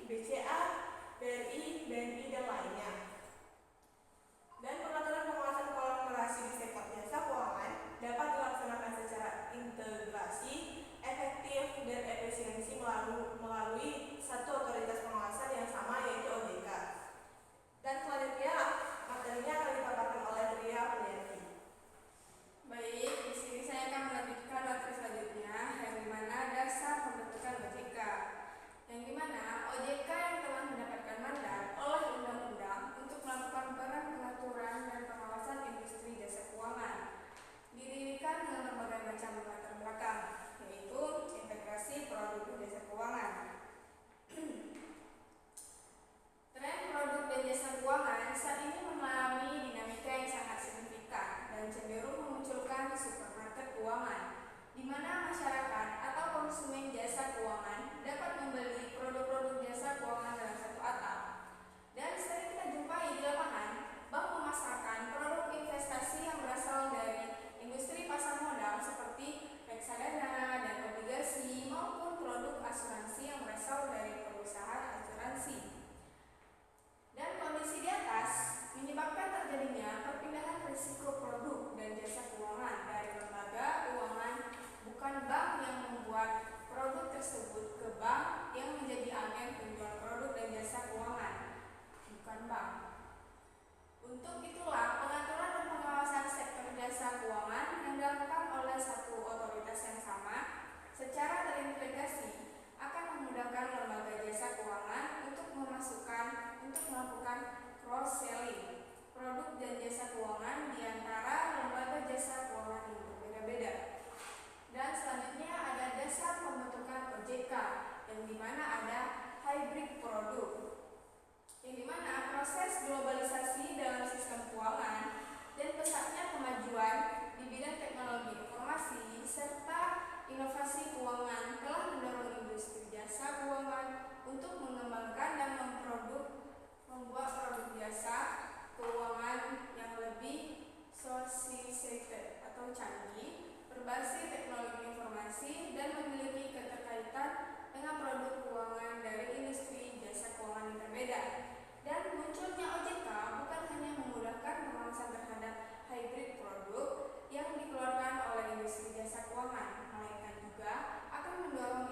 BCA, BRI, BNI, dan lainnya. Dan pengaturan pengawasan kolaborasi di sektor jasa keuangan dapat dilaksanakan secara integrasi, efektif, dan efisiensi melalui satu otoritas pengawasan yang sama, yaitu OJK. Dan selanjutnya materinya akan dipaparkan oleh Tria Penyanti. Baik, di sini saya akan melanjutkan materi selanjutnya, yang dimana dasar pembentukan OJK. Yang dimana OJK yang telah mendapatkan mandat oleh undang-undang untuk melakukan peran pengaturan dan pengawasan industri jasa keuangan, didirikan dengan berbagai macam latar belakang, yaitu integrasi produk dan jasa keuangan. Tren produk dan jasa keuangan saat ini mengalami dinamika yang sangat signifikan dan cenderung memunculkan supermarket keuangan, di mana masyarakat atau konsumen jasa keuangan dapat membeli produk-produk jasa keuangan dalam satu atap. Dan sering kita jumpai di lapangan, bank memasarkan produk investasi yang berasal dari industri pasar modal seperti reksadana dan obligasi, maupun produk asuransi yang berasal dari perusahaan asuransi. Dan kondisi di atas menyebabkan terjadinya perpindahan risiko produk dan jasa keuangan dari lembaga keuangan bukan bank yang membuat produk tersebut ke bank yang menjadi agen penjual produk dan jasa keuangan, bukan bank. Untuk itulah pengaturan dan pengawasan sektor jasa keuangan yang dilakukan oleh satu otoritas yang sama secara terintegrasi akan memudahkan lembaga jasa keuangan untuk melakukan cross-selling produk dan jasa keuangan di antara lembaga jasa keuangan yang berbeda-beda. Dan selanjutnya ada dasar pembentukan OJK, yang dimana ada hybrid produk, yang dimana proses globalisasi dalam sistem keuangan dan pesatnya kemajuan di bidang teknologi informasi serta inovasi keuangan telah mendorong industri jasa keuangan untuk mengembangkan dan membuat produk jasa keuangan yang lebih sophisticated atau canggih, berbasis teknologi informasi, dan memiliki keterkaitan dengan produk keuangan dari industri jasa keuangan yang berbeda. Dan munculnya OJK bukan hanya memudahkan pengawasan terhadap hybrid produk yang dikeluarkan oleh industri jasa keuangan, melainkan juga akan mendorong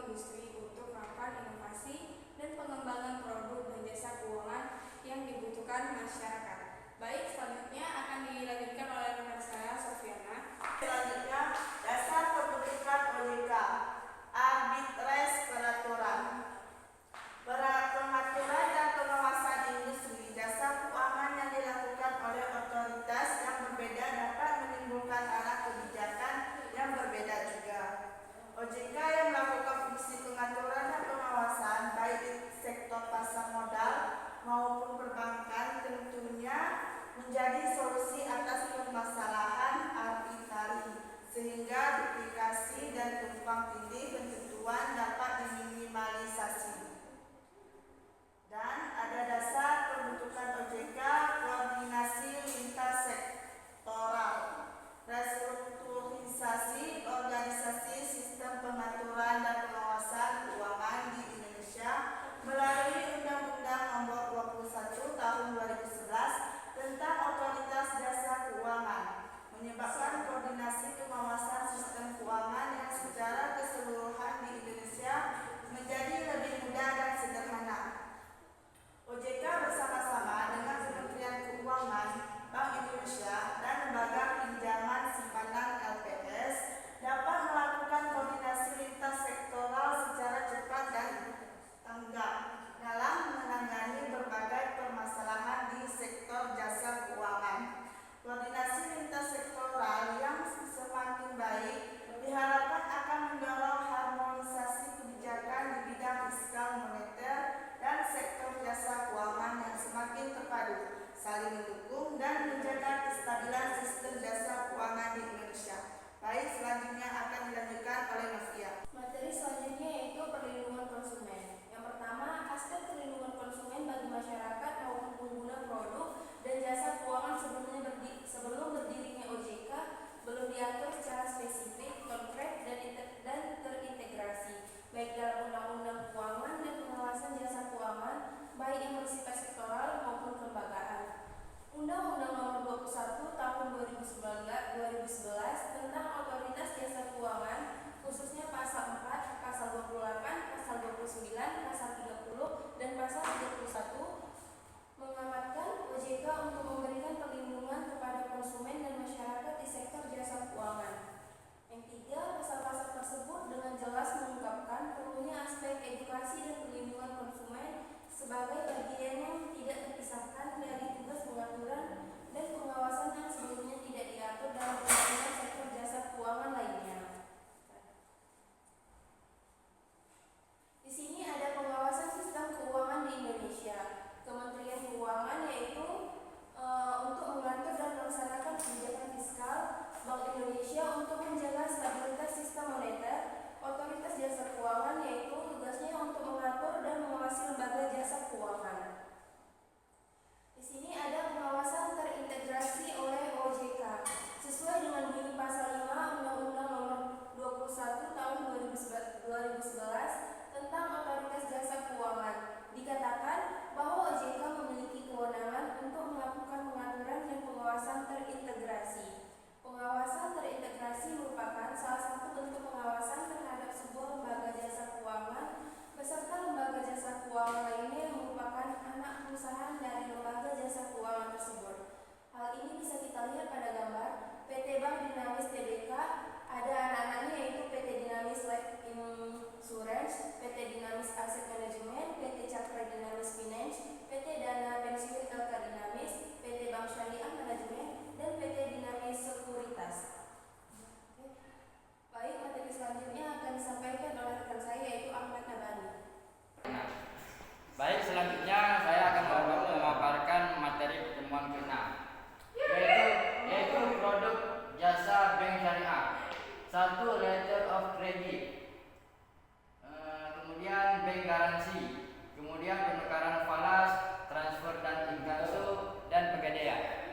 bank garansi, kemudian penukaran falas, transfer dan inkaso, dan pegadaian.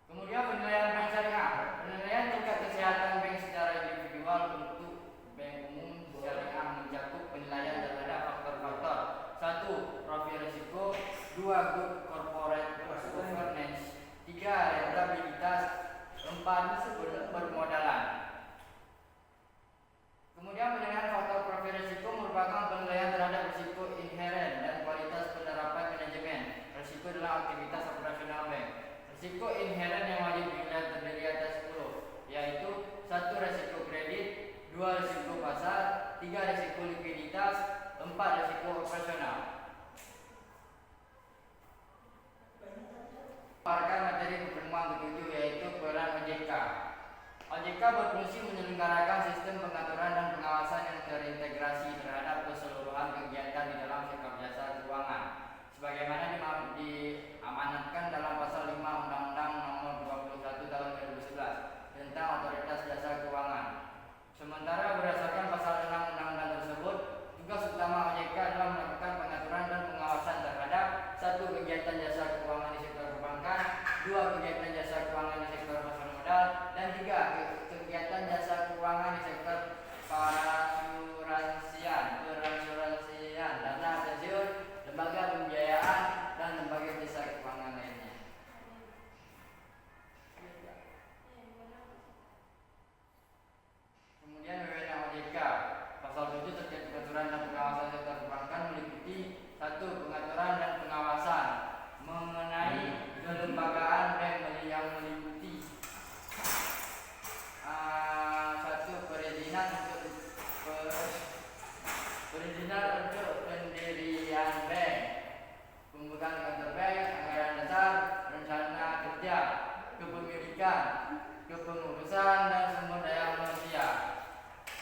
Kemudian penilaian bank syariah. Penilaian tingkat kesehatan bank secara individual untuk bank umum syariah mencakup penilaian terhadap faktor-faktor: 1. Profil risiko, 2. Good corporate governance, 3. Rentabilitas, 4. Permodalan. Kemudian penilaian faktor profil risiko merupakan penilaian terhadap risiko inheren dan kualitas penerapan manajemen risiko dalam aktivitas operasional bank. Risiko inheren yang wajib dinilai terdiri atas 10, yaitu 1. Risiko kredit, 2. Risiko pasar, 3. Risiko likuiditas, 4. Risiko operasional. Paparkan materi pertemuan ke-7, yaitu peran OJK. OJK berfungsi menyelenggarakan sistem pengaturan dan pengawasan yang terintegrasi terhadap keseluruhan kegiatan di dalam sektor jasa keuangan, sebagaimana diamanatkan dalam pasal 5 Undang-Undang Nomor 21 Tahun 2011 tentang Otoritas Jasa Keuangan. Sementara berdasarkan pasal 6 undang-undang tersebut, tugas utama OJK adalah melakukan pengaturan dan pengawasan terhadap 1. Kegiatan jasa keuangan di sektor perbankan, 2. Kegiatan jasa keuangan di sektor pasar modal, dan 3. Kegiatan jasa keuangan di sektor peransuransian, dana pensiun, lembaga pembiayaan, dan lembaga jasa keuangan lainnya. Kemudian wewenang OJK. Pasal 7 terkait pengaturan dan pengawasan sektor perbankan meliputi 1. Pengaturan dan pengawasan mengenai kelembagaan bank yang meliputi 1. Perizinan untuk pendirian bank, pembukaan kantor bank, anggaran dasar, rencana kerja, kepemilikan, kepengurusan dan sumber daya manusia,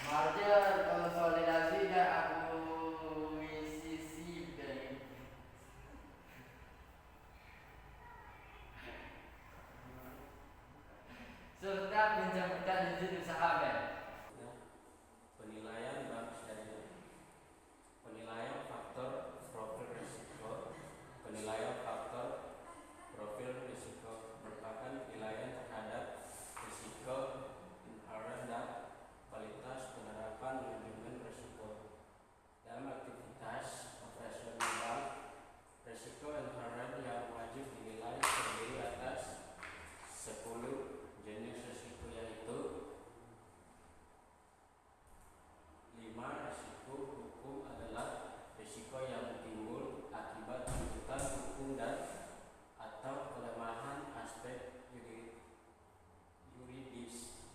merger, konsolidasi dan akuisisi bank, serta pencabutan izin usaha bank. Penilaian bank syariah. Penilaian faktor profil risiko. Penilaian faktor profil risiko merupakan penilaian terhadap risiko inheren dan kualitas penerapan manajemen risiko. Dalam aktivitas operasional bank, risiko inheren yang wajib dinilai terdiri atas 10 jenis risiko, yaitu 5. Risiko hukum adalah risiko yang timbul akibat tuntutan hukum dan atau kelemahan aspek yuridis.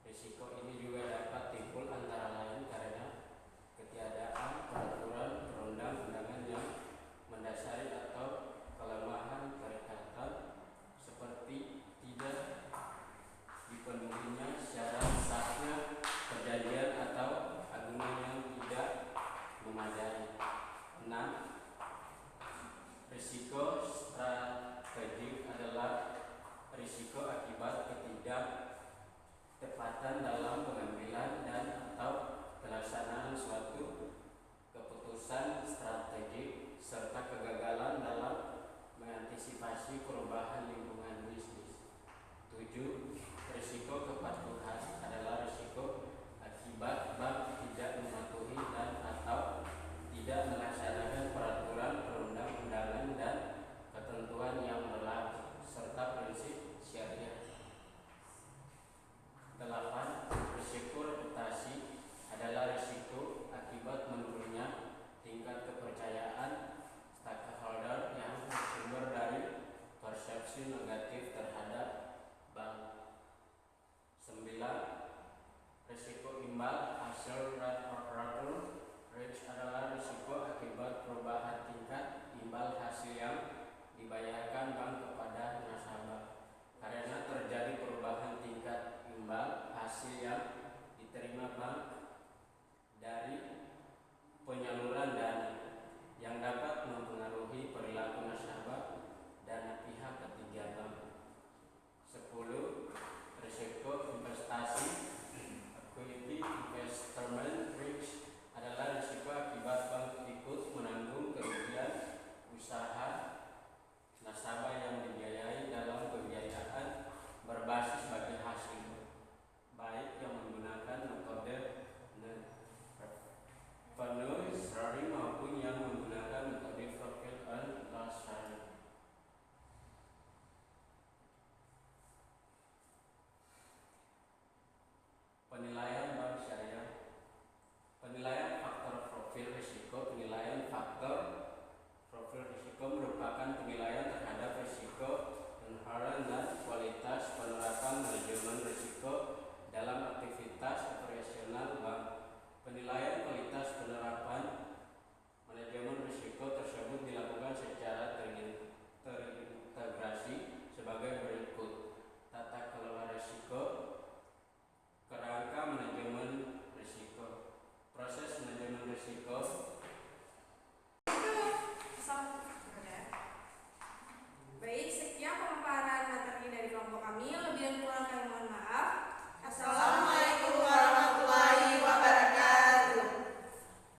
Risiko ini juga dapat timbul antara lain karena ketiadaan peraturan perundang-undangan yang mendasari atau kelemahan perikatan seperti tidak dipenuhinya syarat sahnya perjanjian atau agunan yang tidak memadai. 6. Risiko strategik adalah risiko akibat ketidaktepatan dalam pengambilan dan atau pelaksanaan suatu keputusan strategik serta kegagalan dalam mengantisipasi perubahan lingkungan bisnis. 7. Risiko kepatuhan adalah risiko akibat bank tidak mematuhi dan atau tidak melaksanakan peraturan perundang-undangan dan ketentuan yang berlaku serta prinsip syariah. 8. Risiko reputasi adalah risiko akibat melakukan penilaian terhadap risiko inherent dan kualitas penerapan manajemen risiko dalam aktivitas operasional bank. Penilaian kualitas